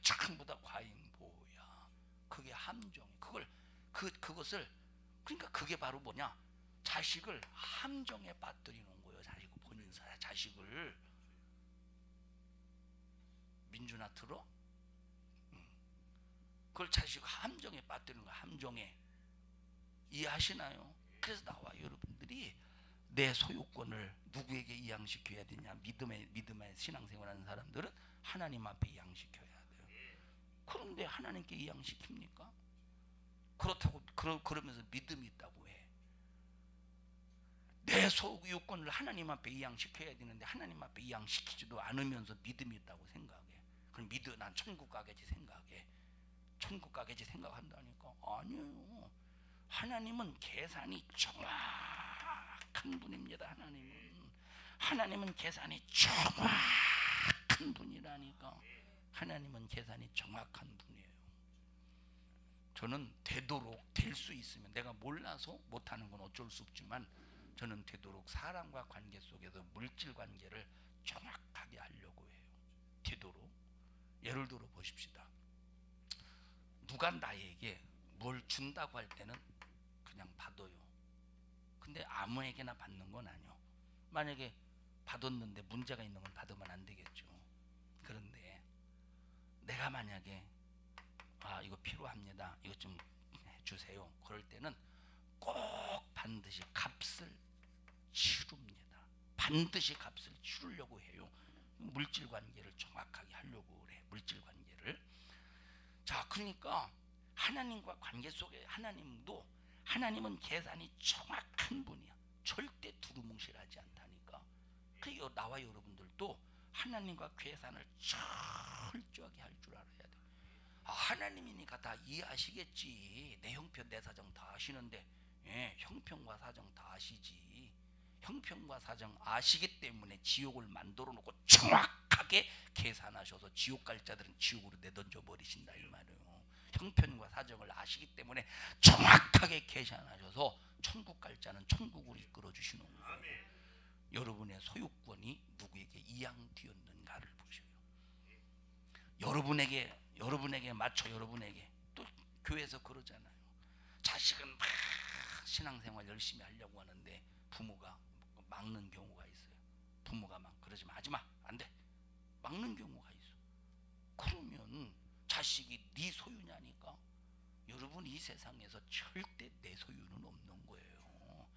전부 다 과잉보호야. 그게 함정이. 그것을 그러니까 그게 바로 뭐냐? 자식을 함정에 빠뜨리는 거예요. 본인 자식을. 민준아 들어? 그걸 자식 함정에 빠뜨리는 거야. 함정에. 이해하시나요? 그래서 나와 여러분들이 내 소유권을 누구에게 이양시켜야 되냐? 믿음의 신앙생활하는 사람들은 하나님 앞에 이양시켜야 돼요. 그런데 하나님께 이양시킵니까? 그렇다고 그러면서 믿음이 있다고 해. 내 소유권을 하나님 앞에 이양시켜야 되는데 하나님 앞에 이양시키지도 않으면서 믿음이 있다고 생각해. 그럼 난 천국 가겠지 생각해. 천국 가겠지 생각한다니까. 아니에요. 하나님은 계산이 정확한 분입니다. 하나님은 계산이 정확한 분이라니까. 하나님은 계산이 정확한 분이에요. 저는 되도록 될 수 있으면, 내가 몰라서 못하는 건 어쩔 수 없지만 저는 되도록 사람과 관계 속에서 물질 관계를 정확하게 하려고 해요. 되도록. 예를 들어 보십시다. 누가 나에게 뭘 준다고 할 때는 그냥 받아요. 근데 아무에게나 받는 건 아니요. 만약에 받았는데 문제가 있는 건 받으면 안 되겠죠. 그런데 내가 만약에 이거 필요합니다, 이것 좀 해주세요, 그럴 때는 꼭 반드시 값을 치릅니다. 반드시 값을 치르려고 해요. 물질 관계를 정확하게 하려고 그래. 물질 관계를. 자, 그러니까 하나님과 관계 속에 하나님은 계산이 정확한 분이야. 절대 두루뭉실하지 않다니까. 그리고 나와 여러분들도 하나님과 계산을 철저하게 할 줄 알아야 돼. 하나님이니까 다 이해하시겠지. 내 형편 내 사정 다 아시는데, 형편과 사정 다 아시지. 형편과 사정 아시기 때문에 지옥을 만들어 놓고 정확하게 계산하셔서 지옥 갈 자들은 지옥으로 내던져 버리신다 이 말이에요. 형편과 사정을 아시기 때문에 정확하게 계산하셔서 천국 갈 자는 천국으로 이끌어 주시는 거예요. 여러분의 소유권이 누구에게 이양되었는가를 보셔요. 여러분에게 맞춰. 여러분에게. 또 교회에서 그러잖아요. 자식은 막 신앙생활 열심히 하려고 하는데 부모가 막는 경우가 있어요. 부모가 막 그러지 마, 하지 마, 안 돼, 막는 경우가 있어. 그러면 자식이 네 소유냐니까. 여러분, 이 세상에서 절대 내 소유는 없는 거예요.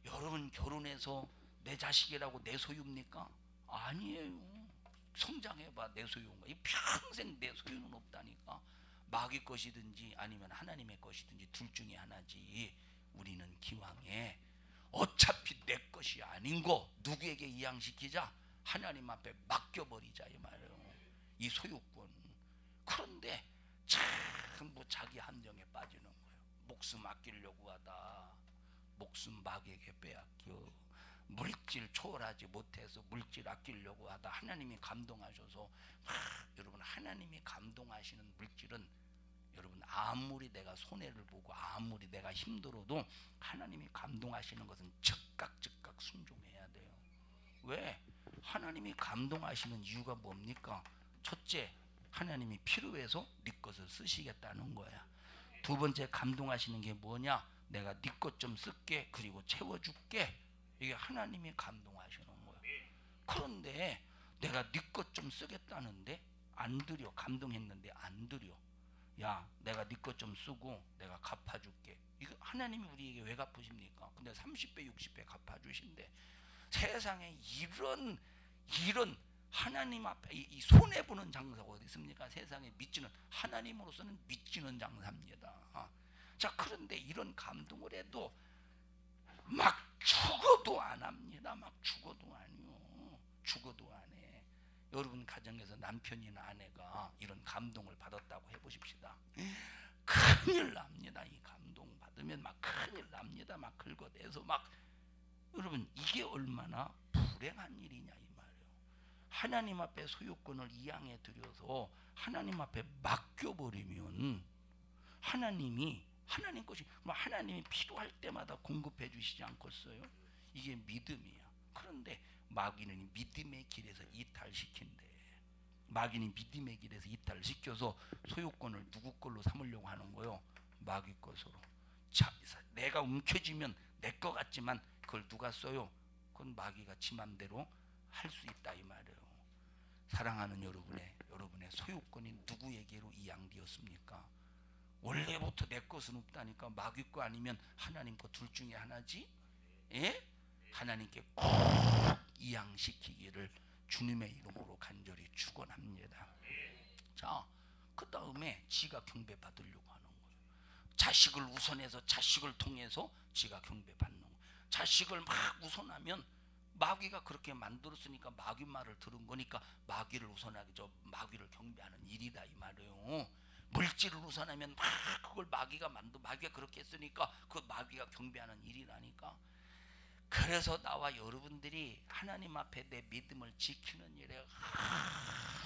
여러분 결혼해서 내 자식이라고 내 소유입니까? 아니에요. 성장해봐 내 소유인가? 이 평생 내 소유는 없다니까. 마귀 것이든지 아니면 하나님의 것이든지 둘 중에 하나지. 우리는 기왕에 어차피 내 것이 아닌 거 누구에게 이양시키자? 하나님 앞에 맡겨버리자 이 말이에요. 이 소유권. 그런데 전부 자기 함정에 빠지는 거예요. 목숨 아끼려고 하다 목숨 마귀에게 빼앗겨. 물질 초월하지 못해서 물질 아끼려고 하다 하나님이 감동하셔서, 여러분, 하나님이 감동하시는 물질은, 여러분, 아무리 내가 손해를 보고 아무리 내가 힘들어도 하나님이 감동하시는 것은 즉각 순종해야 돼요. 왜? 하나님이 감동하시는 이유가 뭡니까? 첫째, 하나님이 필요해서 네 것을 쓰시겠다는 거야. 두 번째, 감동하시는 게 뭐냐? 내가 네 것 좀 쓸게, 그리고 채워줄게. 이게 하나님이 감동하시는 거야. 그런데 내가 네 것 좀 쓰겠다는데 안 드려. 감동했는데 안 드려. 야, 내가 네 것 좀 쓰고 내가 갚아줄게. 이거 하나님이 우리에게 왜 갚으십니까? 근데 30배 60배 갚아주신대. 세상에 이런 하나님 앞에 이 손해보는 장사가 어디 있습니까? 세상에 믿지는, 하나님으로서는 믿지는 장사입니다. 자, 그런데 이런 감동을 해도 막 죽어도 안 합니다. 막 죽어도 아니요. 죽어도 안 해. 여러분 가정에서 남편이나 아내가 이런 감동을 받았다고 해보십시다. 큰일 납니다. 이 감동 받으면 막 큰일 납니다. 막 긁어대서 막. 여러분, 이게 얼마나 불행한 일이냐 이 말이에요. 하나님 앞에 소유권을 이양해 드려서 하나님 앞에 맡겨버리면 하나님 것이, 하나님이 필요할 때마다 공급해 주시지 않겠어요? 이게 믿음이야. 그런데 마귀는 믿음의 길에서 이탈시킨대. 마귀는 믿음의 길에서 이탈을 시켜서 소유권을 누구 걸로 삼으려고 하는 거요? 마귀 것으로. 자, 내가 움켜쥐면 내 것 같지만 그걸 누가 써요? 그건 마귀가 지 맘대로 할 수 있다 이 말이에요. 사랑하는 여러분의 소유권이 누구에게로 이양되었습니까? 원래부터 내 것은 없다니까. 마귀 거 아니면 하나님 거 둘 중에 하나지. 예? 하나님께 꼭 이양시키기를 주님의 이름으로 간절히 축원합니다. 자, 그 다음에 지가 경배 받으려고 하는 거예요. 자식을 우선해서 자식을 통해서 지가 경배 받는 거예요. 자식을 막 우선하면 마귀가 그렇게 만들었으니까 마귀 말을 들은 거니까 마귀를 우선하게 마귀를 경배하는 일이다 이 말이에요. 물질을 우선하면 막 그걸 마귀가 그렇게 했으니까 그 마귀가 경배하는 일이라니까. 그래서 나와 여러분들이 하나님 앞에 내 믿음을 지키는 일에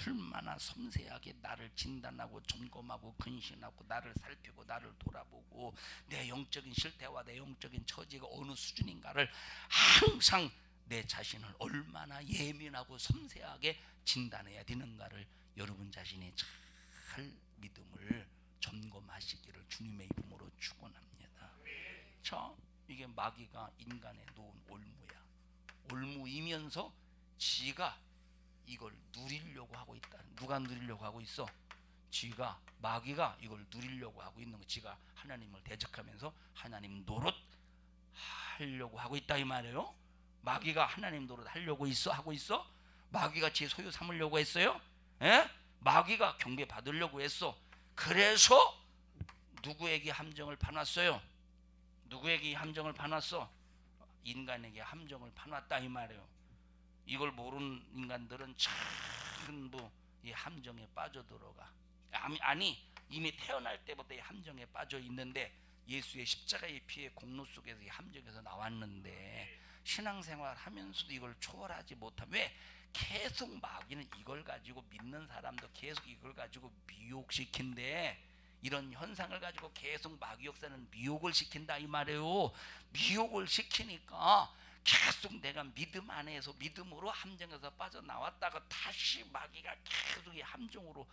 얼마나 섬세하게 나를 진단하고 점검하고 근신하고 나를 살피고 나를 돌아보고 내 영적인 실태와 내 영적인 처지가 어느 수준인가를 항상 내 자신을 얼마나 예민하고 섬세하게 진단해야 되는가를 여러분 자신이 잘 믿음을 점검하시기를 주님의 이름으로 축원합니다. 자, 이게 마귀가 인간에 놓은 올무야. 올무이면서 지가 이걸 누리려고 하고 있다. 누가 누리려고 하고 있어? 지가, 마귀가 이걸 누리려고 하고 있는 거. 지가 하나님을 대적하면서 하나님 노릇 하려고 하고 있다 이 말이에요. 마귀가 하나님 노릇 하려고 하고 있어? 마귀가 지 소유 삼으려고 했어요? 예? 마귀가 경배 받으려고 했어. 그래서 누구에게 함정을 파놨어요? 누구에게 함정을 파놨어? 인간에게 함정을 파놨다 이 말이에요. 이걸 모르는 인간들은 전부 이 함정에 빠져들어가. 아니 이미 태어날 때부터 이 함정에 빠져 있는데 예수의 십자가의 피의 공로 속에서 이 함정에서 나왔는데 신앙생활 하면서도 이걸 초월하지 못하면 왜? 계속 마귀는 이걸 가지고 믿는 사람도 계속 이걸 가지고 미혹시킨대. 이런 현상을 가지고 계속 마귀 역사는 미혹을 시킨다 이 말이에요. 미혹을 시키니까 계속 내가 믿음 안에서 믿음으로 함정에서 빠져나왔다가 다시 마귀가 계속 이 함정으로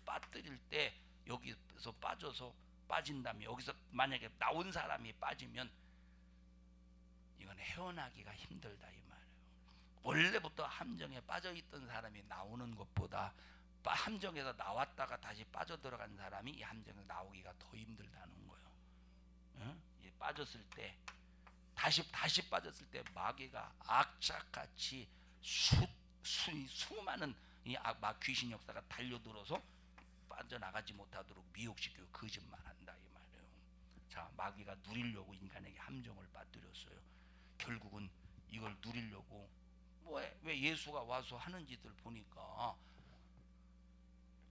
빠뜨릴 때 여기서 빠진다면 여기서 만약에 나온 사람이 빠지면 이건 헤어나기가 힘들다 이 말이에요. 원래부터 함정에 빠져있던 사람이 나오는 것보다 함정에서 나왔다가 다시 빠져들어간 사람이 이 함정에서 나오기가 더 힘들다는 거예요. 응? 빠졌을 때 다시 빠졌을 때 마귀가 악착같이 수많은 귀신 역사가 달려들어서 빠져나가지 못하도록 미혹시키고 거짓말한다 이 말이에요. 자, 마귀가 누리려고 인간에게 함정을 빠뜨렸어요. 결국은 이걸 누리려고 왜 예수가 와서 하는 짓을 보니까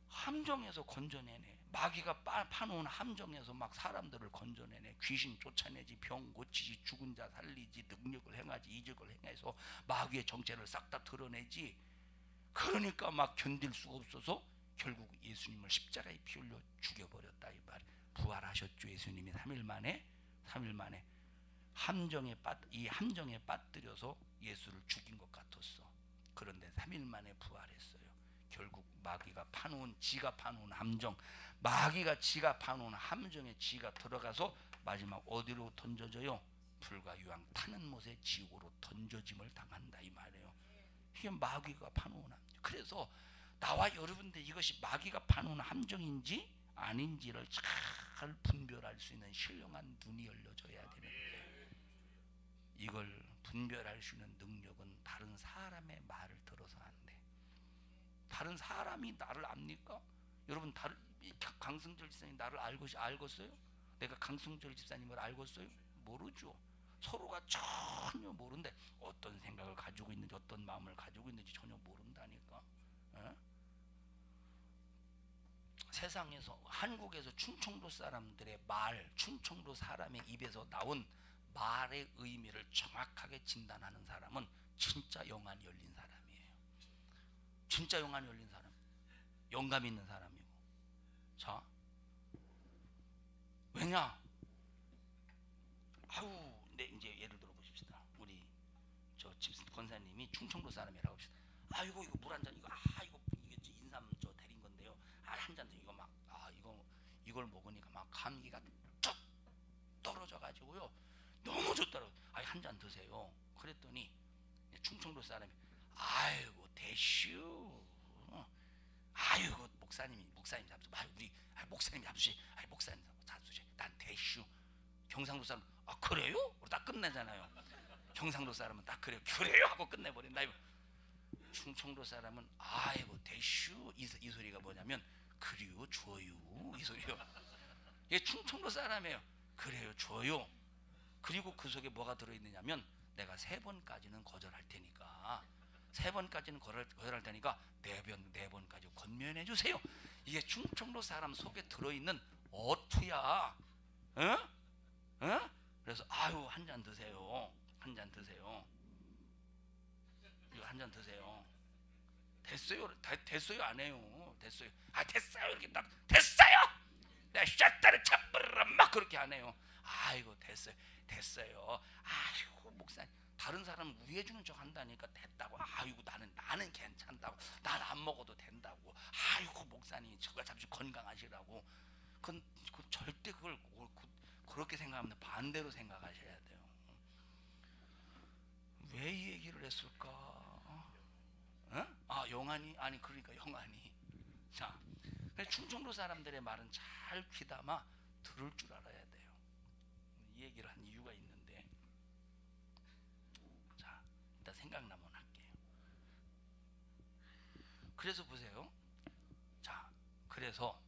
함정에서 건져내네. 마귀가 파놓은 함정에서 막 사람들을 건져내네. 귀신 쫓아내지, 병 고치지, 죽은 자 살리지, 능력을 행하지, 이적을 행해서 마귀의 정체를 싹 다 드러내지. 그러니까 막 견딜 수가 없어서 결국 예수님을 십자가에 피 흘려 죽여버렸다 이 말. 부활하셨죠. 예수님이 3일 만에 이 함정에 빠뜨려서 예수를 죽인 것 같았어. 그런데 3일 만에 부활했어요. 결국 마귀가 지가 파놓은 함정, 마귀가 지가 파놓은 함정에 지가 들어가서 마지막 어디로 던져져요? 불과 유황 타는 못에 지옥으로 던져짐을 당한다 이 말이에요. 이게 마귀가 파놓은 함정. 그래서 나와 여러분들 이것이 마귀가 파놓은 함정인지 아닌지를 잘 분별할 수 있는 신령한 눈이 열려져야 되는데 이걸 분별할 수 있는 능력은 다른 사람의 말을 들어서 안 돼. 다른 사람이 나를 압니까? 여러분 강승절 집사님 나를 알겠어요? 내가 강승절 집사님을 알겠어요? 모르죠. 서로가 전혀 모르는데 어떤 생각을 가지고 있는지 어떤 마음을 가지고 있는지 전혀 모른다니까. 에? 세상에서 한국에서 충청도 사람들의 충청도 사람의 입에서 나온 말의 의미를 정확하게 진단하는 사람은 진짜 영안이 열린 사람이에요. 진짜 영안이 열린 사람, 영감 있는 사람이고. 자, 왜냐? 네, 이제 예를 들어 보십시다. 우리 저 집 권사님이 충청도 사람이라고 합시다. 이거 물 한 잔 이거 한 잔 이거 막 이걸 먹으니까 막 감기가 쭉 떨어져 가지고요. 너무 좋더라고요. 한 잔 드세요. 그랬더니 충청도 사람이 아이고 대슈, 아이고 목사님 잡수, 우리 목사님 잡수시, 목사님 잡수시, 난 대슈. 경상도 사람 그래요? 딱 끝내잖아요. 경상도 사람은 딱 그래요 하고 끝내버린다. 충청도 사람은 아이고 대슈 이 소리가 뭐냐면 그래요 줘요 이 소리요. 이게 충청도 사람이에요. 그래요 줘요. 그리고 그 속에 뭐가 들어있느냐면 내가 3번까지는 거절할 테니까 3번까지는 거절할 테니까 4번까지 권면해 주세요. 이게 충청도 사람 속에 들어있는 어투야. 그래서 한 잔 드세요. 한 잔 드세요. 이거 한 잔 드세요. 됐어요 안 해요. 됐어요. 됐어요 이렇게 딱 됐어요. 내가 샷다를 차버리라 막 그렇게 안 해요. 아이고 됐어요. 아이고 목사님, 다른 사람은 우애주는 척 한다니까 됐다고. 아이고 나는 괜찮다고. 난 안 먹어도 된다고. 아이고 목사님 저가 잠시 건강하시라고. 그건 절대 그렇게 생각하면 반대로 생각하셔야 돼요. 왜 이 얘기를 했을까? 영환이? 그러니까 영환이. 자, 충청도 사람들의 말은 잘 귀담아 들을 줄 알아야 돼요. 이 얘기를 한 이유가 있는데, 자, 일단 생각나면 할게요. 그래서 보세요. 자, 그래서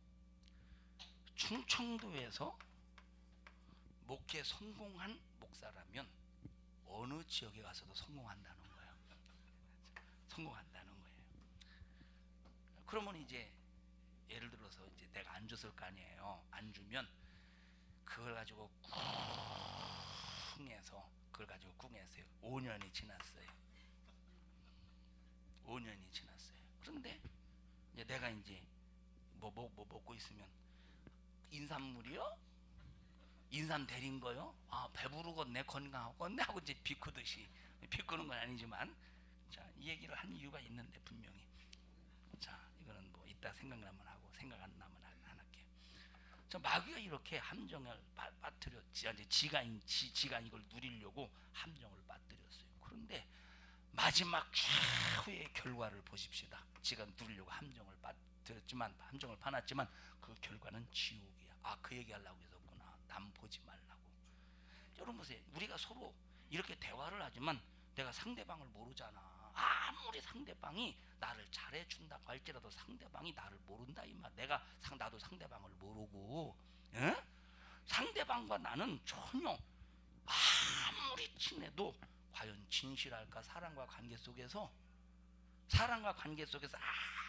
충청도에서 목회 성공한 목사라면 어느 지역에 가서도 성공한다는 거예요. 성공한다는 거예요. 그러면 이제 예를 들어서 이제 내가 안 줬을 거 아니에요. 안 주면 그걸 가지고 쿵해서 5년이 지났어요. 5년이 지났어요. 그런데 이제 내가 이제 뭐 먹고 있으면 인삼물이요? 인삼 데린 거요? 배부르겠네, 건강하겠네 하고 이제 비꼬듯이, 비꼬는 건 아니지만, 자, 이 얘기를 한 이유가 있는데 분명히. 자, 이거는 뭐 이따 생각나면 하고 생각 안 나면 안 할게요. 자, 마귀가 이렇게 함정을 빠뜨렸지. 지가 이걸 누리려고 함정을 빠뜨렸어요. 그런데 마지막 최후의 결과를 보십시다. 지가 누리려고 함정을 빠뜨렸지만, 함정을 파놨지만 그 결과는 지옥이야. 그 얘기 하려고 했었구나. 남 보지 말라고. 여러분 보세요. 우리가 서로 이렇게 대화를 하지만 내가 상대방을 모르잖아. 아무리 상대방이 나를 잘해준다고 할지라도 상대방이 나를 모른다 이 말. 나도 상대방을 모르고, 상대방과 나는 전혀 아무리 친해도 과연 진실할까? 사랑과 관계 속에서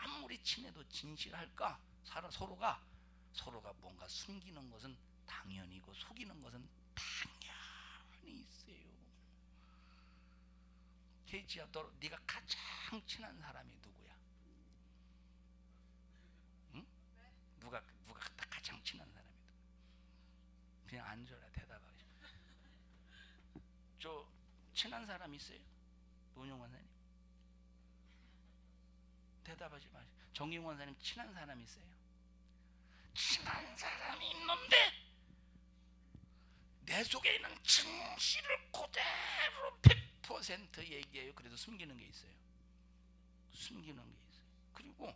아무리 친해도 진실할까? 서로가 뭔가 숨기는 것은 당연히고 속이는 것은 당연히 있어요. 케이지야, 네가 가장 친한 사람이 누구야? 응? 누가 가장 친한 사람이 누구야? 그냥 앉아라. 대답하지. 저 친한 사람 있어요? 노영원 선생님 대답하지 마세요. 정영원 선생님 친한 사람 있어요? 친한 사람이 있는데 내 속에 있는 진실을 그대로 100% 얘기해요. 그래서 숨기는 게 있어요. 그리고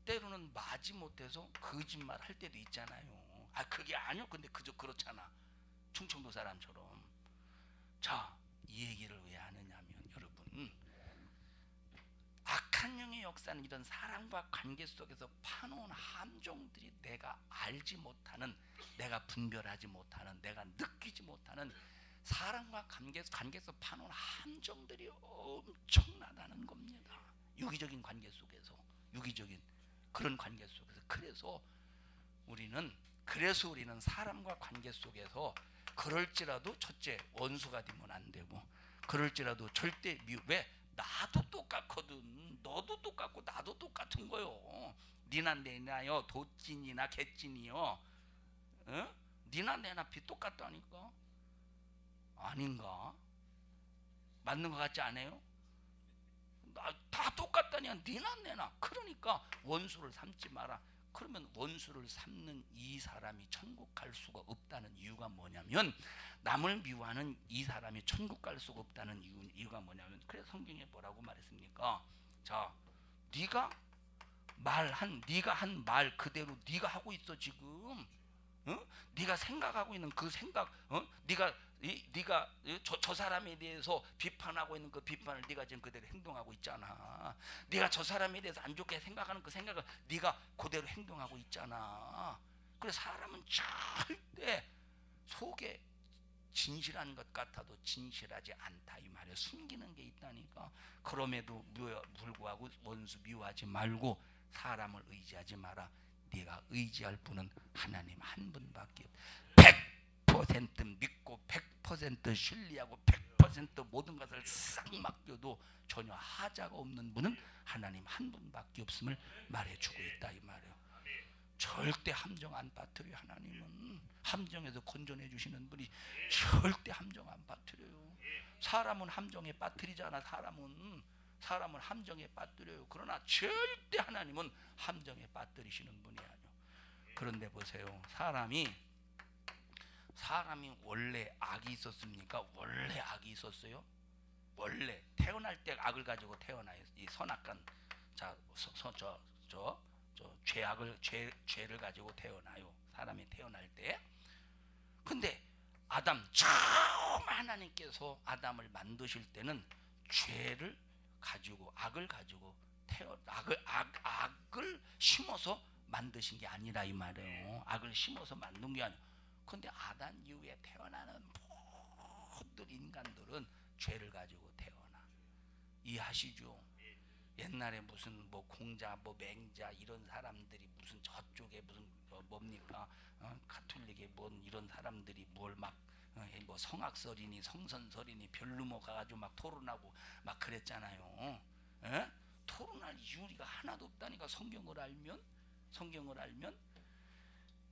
때로는 마지못해서 거짓말 할 때도 있잖아요. 그게 아니요. 근데 그저 그렇잖아. 충청도 사람처럼. 자, 이 얘기를 왜 하느냐면 여러분, 악한 영의 역사는 이런 사랑과 관계 속에서 파놓은 함정들이 내가 알지 못하는, 내가 분별하지 못하는, 내가 느끼지 못하는 사랑과 관계에서 파놓은 함정들이 엄청나다는 겁니다. 유기적인 관계 속에서, 유기적인 그런 관계 속에서. 그래서 우리는 사람과 관계 속에서 그럴지라도 첫째 원수가 되면 안 되고, 그럴지라도 절대 왜? 나도 똑같거든. 너도 똑같고 나도 똑같은 거요. 니나 내나요, 도찐이나 개찐이요. 니나 내나 비 똑같다니까. 아닌가? 맞는 것 같지 않아요? 다 똑같다니까. 니나 내나. 그러니까 원수를 삼지 마라. 그러면 원수를 삼는 이 사람이 천국 갈 수가 없다는 이유가 뭐냐면, 남을 미워하는 이 사람이 천국 갈 수가 없다는 이유가 뭐냐면, 그래서 성경에 뭐라고 말했습니까? 자, 네가 한 말 그대로 네가 하고 있어 지금. 네가 생각하고 있는 그 생각, 네가 저 사람에 대해서 비판하고 있는 그 비판을 네가 지금 그대로 행동하고 있잖아. 네가 저 사람에 대해서 안 좋게 생각하는 그 생각을 네가 그대로 행동하고 있잖아. 그래서 사람은 절대 속에 진실한 것 같아도 진실하지 않다 이 말이야. 숨기는 게 있다니까. 그럼에도 불구하고 원수 미워하지 말고 사람을 의지하지 마라. 네가 의지할 분은 하나님 한 분밖에 없다. 100% 믿고 100% 신뢰하고 100% 모든 것을 싹 맡겨도 전혀 하자가 없는 분은 하나님 한 분밖에 없음을 말해주고 있다 이 말이에요. 절대 함정 안 빠뜨려요. 하나님은 함정에서 건져내 주시는 분이 절대 함정 안 빠뜨려요. 사람은 함정에 빠뜨리잖아. 사람은 함정에 빠뜨려요. 그러나 절대 하나님은 함정에 빠뜨리시는 분이 아니에요. 그런데 보세요. 사람이 원래 악이 있었습니까? 원래 악이 있었어요? 원래 태어날 때 악을 가지고 태어나요. 이 선악간, 자, 죄를 가지고 태어나요. 사람이 태어날 때. 근데 아담 처음 하나님께서 아담을 만드실 때는 죄를 가지고 악을 가지고 악을 심어서 만드신 게 아니라 이 말이에요. 악을 심어서 만든 게 아니에요. 근데 아담 이후에 태어나는 모든 인간들은 죄를 가지고 태어나. 이해하시죠? 옛날에 무슨 뭐 공자, 뭐 맹자 이런 사람들이 무슨 저쪽에 무슨 뭡니까? 가톨릭에 뭔 이런 사람들이 뭘 막 뭐 성악설이니 성선설이니 별루모 가가지고 막 토론하고 막 그랬잖아요. 에? 토론할 이유가 하나도 없다니까. 성경을 알면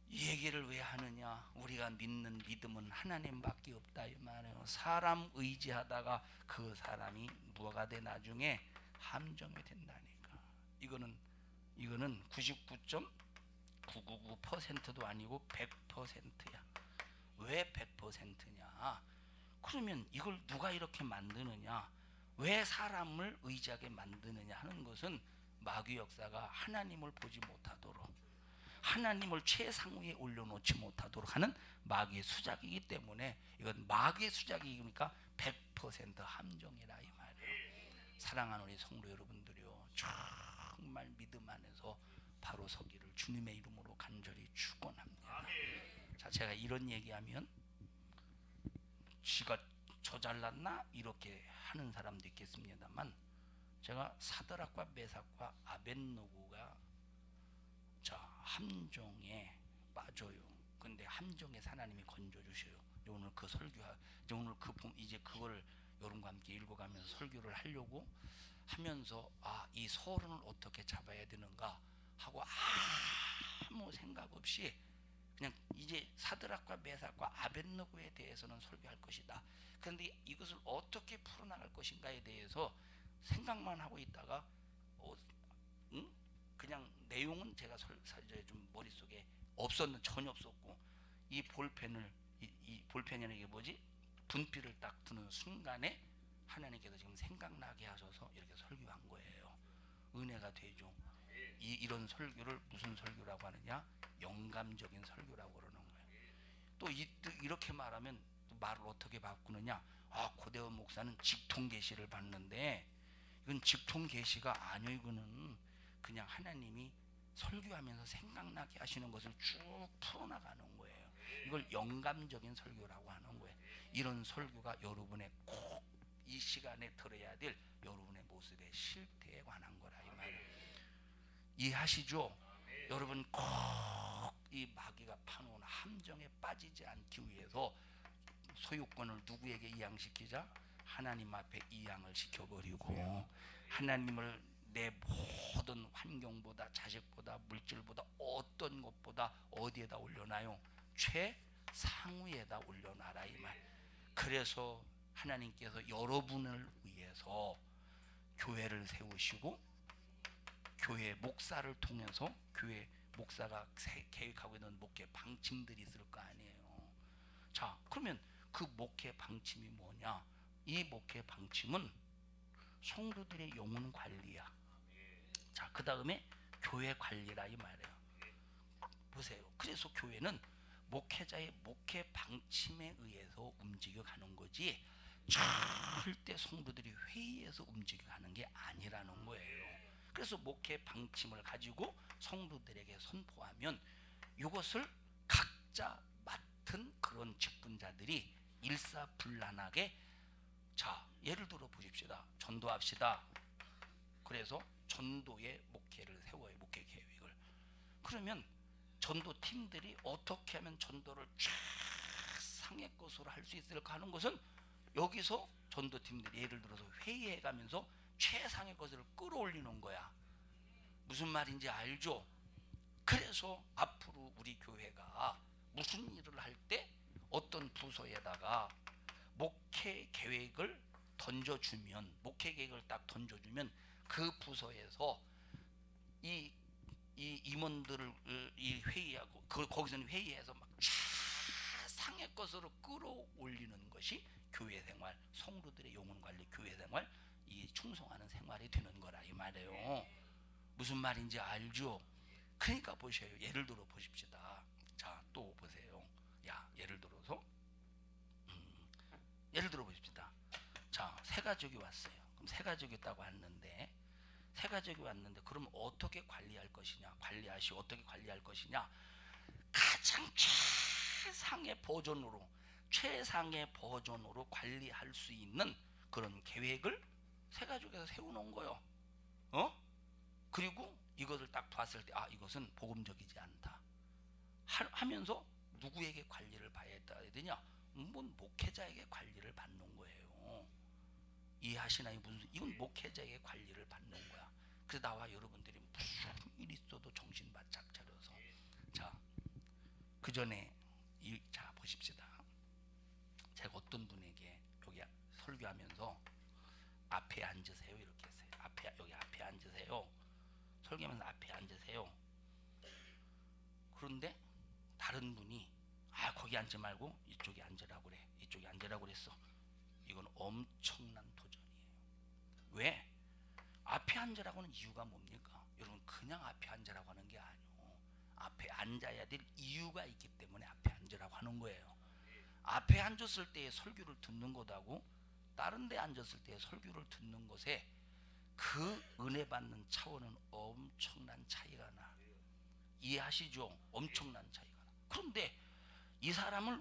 이 얘기를 왜 하느냐? 우리가 믿는 믿음은 하나님밖에 없다 이 말이에요. 사람 의지하다가 그 사람이 뭐가 돼? 나중에 함정이 된다니까. 이거는 99.999%도 아니고 100%야. 왜 100%냐? 그러면 이걸 누가 이렇게 만드느냐? 왜 사람을 의지하게 만드느냐 하는 것은 마귀 역사가 하나님을 보지 못하도록, 하나님을 최상위에 올려놓지 못하도록 하는 마귀의 수작이기 때문에, 이건 마귀의 수작이니까 100% 함정이라 이 말이에요. 사랑하는 우리 성도 여러분들이요, 정말 믿음 안에서 바로 서기를 주님의 이름으로 간절히 축원합니다. 자, 제가 이런 얘기하면 지가 저 잘났나 이렇게 하는 사람도 있겠습니다만, 제가 사드락과 메삭과 아벳노고가 자 함정에 빠져요. 근데 함정에 하나님이 건져주셔요. 오늘 그 이제 그걸 여러분과 함께 읽어가면서 설교를 하려고 하면서, 이 서론을 어떻게 잡아야 되는가 하고 아무 생각 없이 그냥 이제 사드락과 메삭과 아벳노고에 대해서는 설교할 것이다. 그런데 이것을 어떻게 풀어나갈 것인가에 대해서 생각만 하고 있다가 그냥 내용은 제가 좀 머릿속에 전혀 없었고, 이 볼펜이라는 게 뭐지? 분필을 딱 드는 순간에 하나님께서 지금 생각나게 하셔서 이렇게 설교한 거예요. 은혜가 되죠. 이런 설교를 무슨 설교라고 하느냐? 영감적인 설교라고 그러는 거예요. 또 이렇게 말하면 또 말을 어떻게 바꾸느냐? 고대원 목사는 직통 계시를 받는데, 이건 직통 계시가 아니에요. 이거는 그냥 하나님이 설교하면서 생각나게 하시는 것을 쭉 풀어나가는 거예요. 이걸 영감적인 설교라고 하는 거예요. 이런 설교가 여러분의 꼭 이 시간에 들어야 될 여러분의 모습의 실태에 관한 거라 이 말이에요. 이해하시죠? 여러분 꼭 이 마귀가 파놓은 함정에 빠지지 않기 위해서 소유권을 누구에게 이양시키자? 하나님 앞에 이양을 시켜버리고, 하나님을 내 모든 환경보다, 자식보다, 물질보다, 어떤 것보다 어디에다 올려놔요? 최상위에다 올려놔라 이 말. 그래서 하나님께서 여러분을 위해서 교회를 세우시고, 교회 목사를 통해서 교회 목사가 계획하고 있는 목회 방침들이 있을 거 아니에요. 자, 그러면 그 목회 방침이 뭐냐? 이 목회 방침은 성도들의 영혼 관리야. 자, 그 다음에 교회 관리라 이 말이에요. 보세요. 그래서 교회는 목회자의 목회 방침에 의해서 움직여가는 거지 절대 성도들이 회의에서 움직여가는 게 아니라는 거예요. 그래서 목회 방침을 가지고 성도들에게 선포하면 이것을 각자 맡은 그런 직분자들이 일사불란하게, 자, 예를 들어 보십시다. 전도합시다. 그래서 전도의 목회를 세워요. 목회 계획을. 그러면 전도팀들이 어떻게 하면 전도를 최상의 것으로 할 수 있을까 하는 것은 여기서 전도팀들이 예를 들어서 회의해가면서 최상의 것을 끌어올리는 거야. 무슨 말인지 알죠? 그래서 앞으로 우리 교회가 무슨 일을 할 때 어떤 부서에다가 목회 계획을 던져주면, 목회 계획을 딱 던져주면 그 부서에서 이 임원들을 이 회의하고 거기서는 회의해서 막 최상의 것으로 끌어올리는 것이 교회 생활, 성도들의 영혼 관리, 교회 생활, 이 충성하는 생활이 되는 거라 이 말이에요. 무슨 말인지 알죠? 그러니까 보셔요. 예를 들어 보십시다. 자, 또 보세요. 야, 예를 들어 보십시다. 자, 세 가족이 왔어요. 그럼 세 가족이 있다고 왔는데, 세 가족이 왔는데 그럼 어떻게 관리할 것이냐? 어떻게 관리할 것이냐? 가장 최상의 버전으로 관리할 수 있는 그런 계획을 세 가족에서 세워놓은 거예요. 그리고 이것을 딱 봤을 때, 아, 이것은 복음적이지 않다 하면서 누구에게 관리를 봐야 되냐? 목회자에게 관리를 받는 거예요. 이해하시나요? 이건 목회자에게 관리를 받는 거야. 그래서 나와 여러분들이 무슨 일 있어도 정신 바짝 차려서, 자, 그 전에 자 보십시다. 제가 어떤 분에게 여기 설교하면서 앞에 앉으세요 이렇게 했어요. 여기 앞에 앉으세요. 설교하면서 앞에 앉으세요. 그런데 다른 분이 거기 앉지 말고 이쪽에 앉으라고 그래. 이쪽에 앉으라고 그랬어. 이건 엄청난 도전이에요. 왜? 앞에 앉으라고는 이유가 뭡니까? 여러분, 그냥 앞에 앉으라고 하는 게 아니에요. 앞에 앉아야 될 이유가 있기 때문에 앞에 앉으라고 하는 거예요. 앞에 앉았을 때의 설교를 듣는 것하고 다른 데 앉았을 때의 설교를 듣는 것에 그 은혜 받는 차원은 엄청난 차이가 나. 이해하시죠? 엄청난 차이가 나. 그런데 이 사람을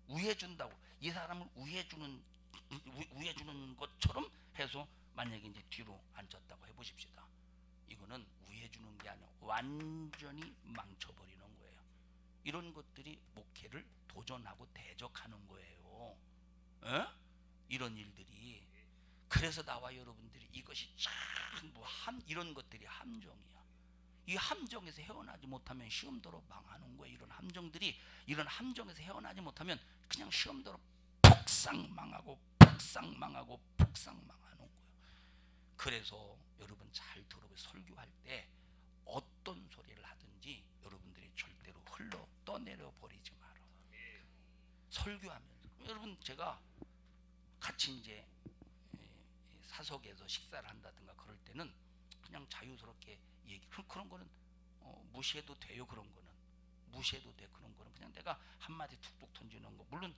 우회해준다고, 이 사람을 우회해주는 것처럼 해서 만약에 이제 뒤로 앉았다고 해보십시다. 이거는 우회해주는 게 아니라 완전히 망쳐버리는 거예요. 이런 것들이 목회를 도전하고 대적하는 거예요. 이런 일들이. 그래서 나와 여러분들이 이것이 전부 이런 것들이 함정이야. 이 함정에서 헤어나지 못하면 시험대로 망하는 거예요. 이런 함정에서 헤어나지 못하면 그냥 시험대로 폭삭망하고 폭삭망하는 거예요. 그래서 여러분 잘 들어보세요. 설교할 때 어떤 소리를 하든지 여러분들이 절대로 흘러 떠내려 버리지 마라. 설교하면서 여러분, 제가 같이 이제 사석에서 식사를 한다든가 그럴 때는 그냥 자유스럽게 그런 거는 무시해도 돼요. 그런 거는 무시해도 돼. 그런 거는 그냥 내가 한마디 툭툭 던지는 거, 물론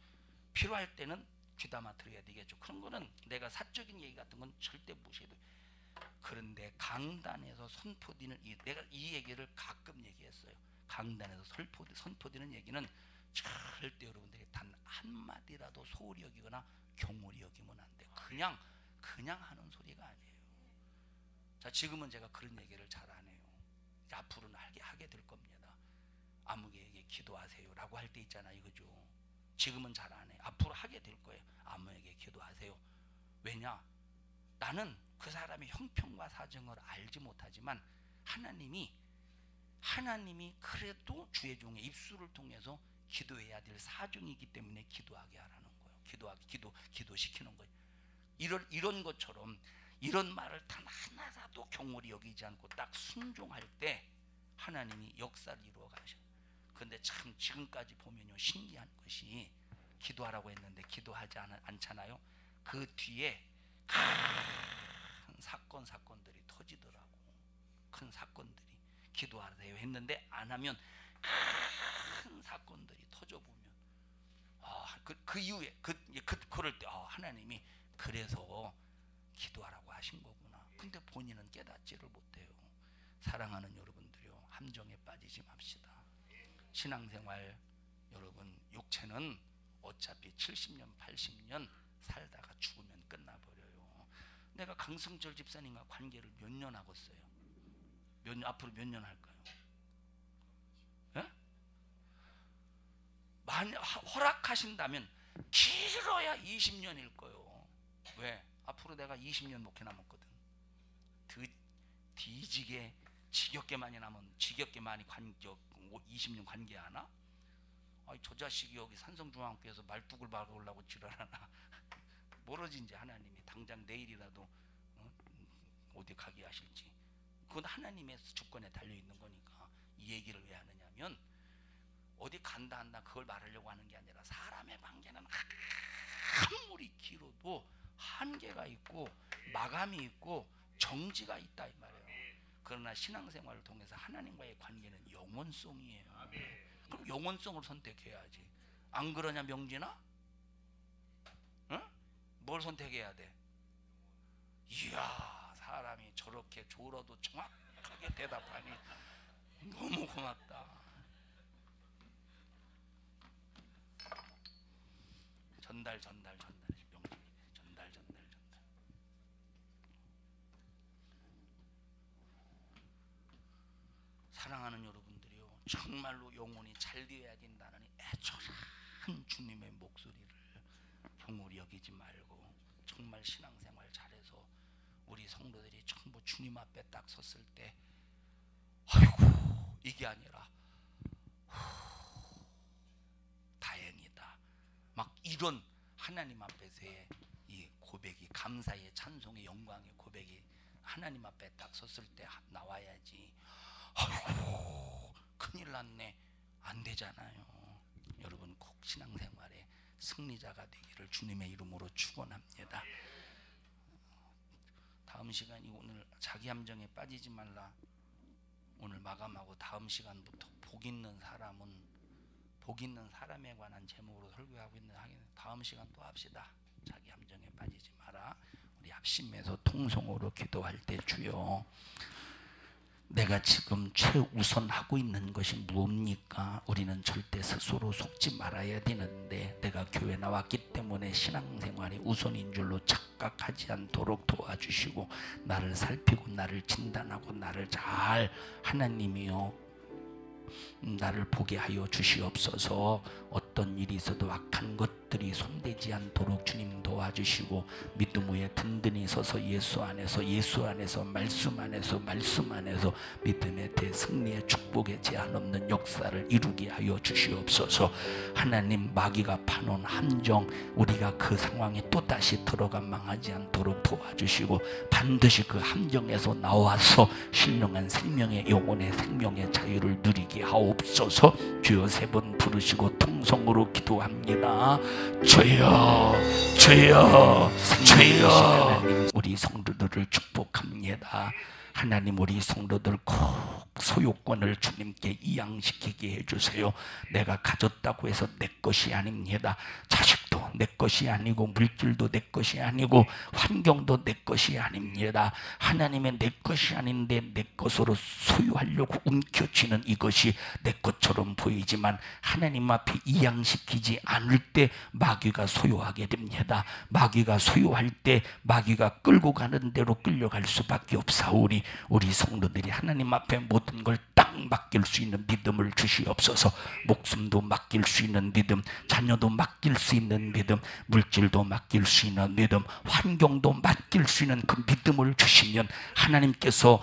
필요할 때는 귀담아 들어야 되겠죠. 그런 거는 내가 사적인 얘기 같은 건 절대 무시해도. 그런데 강단에서 선포되는 내가 이 얘기를 가끔 얘기했어요. 강단에서 선포되는 얘기는 절대 여러분들이 단 한마디라도 소홀히 여기거나 경홀히 여기면 안 돼. 그냥 하는 소리가 아니에요. 자, 지금은 제가 그런 얘기를 잘 안 해요. 앞으로는 하게 될 겁니다. 아무에게 기도하세요 라고 할 때 있잖아요. 그죠? 지금은 잘 안 해. 앞으로 하게 될 거예요. 아무에게 기도하세요. 왜냐? 나는 그 사람의 형편과 사정을 알지 못하지만 하나님이 그래도 주의 종의 입술을 통해서 기도해야 될 사정이기 때문에 기도하게 하라는 거예요. 기도시키는 거예요. 이런 것처럼 이런 말을 단 하나라도 경홀히 여기지 않고 딱 순종할 때 하나님이 역사를 이루어 가셔. 그런데 참 지금까지 보면요, 신기한 것이 기도하라고 했는데 기도하지 않잖아요. 그 뒤에 큰 사건들이 터지더라고. 큰 사건들이. 기도하세요 했는데 안 하면 큰 사건들이 터져보면 그 이후에 그럴 때 하나님이 그래서 기도하라고 하신 거구나. 근데 본인은 깨닫지를 못해요. 사랑하는 여러분들이요, 함정에 빠지지 맙시다. 신앙생활 여러분, 육체는 어차피 70년 80년 살다가 죽으면 끝나버려요. 내가 강승철 집사님과 관계를 몇 년 하겠어요? 앞으로 몇 년 할까요? 예? 만약 허락하신다면 길어야 20년일 거예요. 왜? 앞으로 내가 20년 목회 남았거든. 뒤지게 지겹게 많이 남은, 지겹게 많이 20년 관계하나? 저 자식이 여기 산성중앙교회에서 말뚝을 박으려고 지랄하나? 모르지. 이제 하나님이 당장 내일이라도 어디 가게 하실지. 그건 하나님의 주권에 달려있는 거니까. 이 얘기를 왜 하느냐면, 어디 간다 한다 그걸 말하려고 하는 게 아니라, 사람의 관계는 아무리 길어도 한계가 있고 마감이 있고 정지가 있다 이 말이에요. 그러나 신앙생활을 통해서 하나님과의 관계는 영원성이에요. 그럼 영원성을 선택해야지. 안 그러냐 명진아? 응? 뭘 선택해야 돼? 이야, 사람이 저렇게 졸어도 정확하게 대답하니 너무 고맙다. 전달 명진이 전달. 사랑하는 여러분들이요, 정말로 영혼이 잘 되어야 된다는 애절한 주님의 목소리를 경홀히 여기지 말고, 정말 신앙생활 잘해서 우리 성도들이 전부 주님 앞에 딱 섰을 때, 아이고 이게 아니라 다행이다, 막 이런 하나님 앞에서의 이 고백이, 감사의 찬송의 영광의 고백이 하나님 앞에 딱 섰을 때 나와야지. 아이고 큰일 났네, 안 되잖아요. 여러분 꼭 신앙생활에 승리자가 되기를 주님의 이름으로 축원합니다. 다음 시간이, 오늘 자기 함정에 빠지지 말라 오늘 마감하고, 다음 시간부터 복 있는 사람에 관한 제목으로 설교하고 있는 하긴, 다음 시간 또 합시다. 자기 함정에 빠지지 마라. 우리 합심해서 통성으로 기도할 때, 주여 내가 지금 최우선 하고 있는 것이 무엇입니까? 우리는 절대 스스로 속지 말아야 되는데, 내가 교회 나왔기 때문에 신앙생활이 우선인 줄로 착각하지 않도록 도와주시고, 나를 살피고 나를 진단하고 나를 잘, 하나님이요, 나를 보게 하여 주시옵소서. 어떤 일이 있어도 악한 것들이 손대지 않도록 주님 도와주시고, 믿음 위에 든든히 서서 예수 안에서 말씀 안에서 믿음의 대승리의 축복의 제한 없는 역사를 이루게 하여 주시옵소서. 하나님, 마귀가 파놓은 함정, 우리가 그 상황에 또다시 들어가 망하지 않도록 도와주시고, 반드시 그 함정에서 나와서 신령한 생명의, 영혼의 생명의 자유를 누리게 하옵소서. 주여, 세 번 부르시고 통성으로 기도합니다. 주여, 주여, 주여. 우리 성도들을 축복합니다. 하나님, 우리 성도들 꼭 소유권을 주님께 이양시키게 해주세요. 내가 가졌다고 해서 내 것이 아닙니다. 자식도 내 것이 아니고, 물질도 내 것이 아니고, 환경도 내 것이 아닙니다. 하나님의 내 것이 아닌데 내 것으로 소유하려고 움켜쥐는 이것이 내 것처럼 보이지만, 하나님 앞에 이양시키지 않을 때 마귀가 소유하게 됩니다. 마귀가 소유할 때 마귀가 끌고 가는 대로 끌려갈 수밖에 없사오니, 우리 성도들이 하나님 앞에 모든 걸 딱 맡길 수 있는 믿음을 주시옵소서. 목숨도 맡길 수 있는 믿음, 자녀도 맡길 수 있는 믿음, 물질도 맡길 수 있는 믿음, 환경도 맡길 수 있는 그 믿음을 주시면, 하나님께서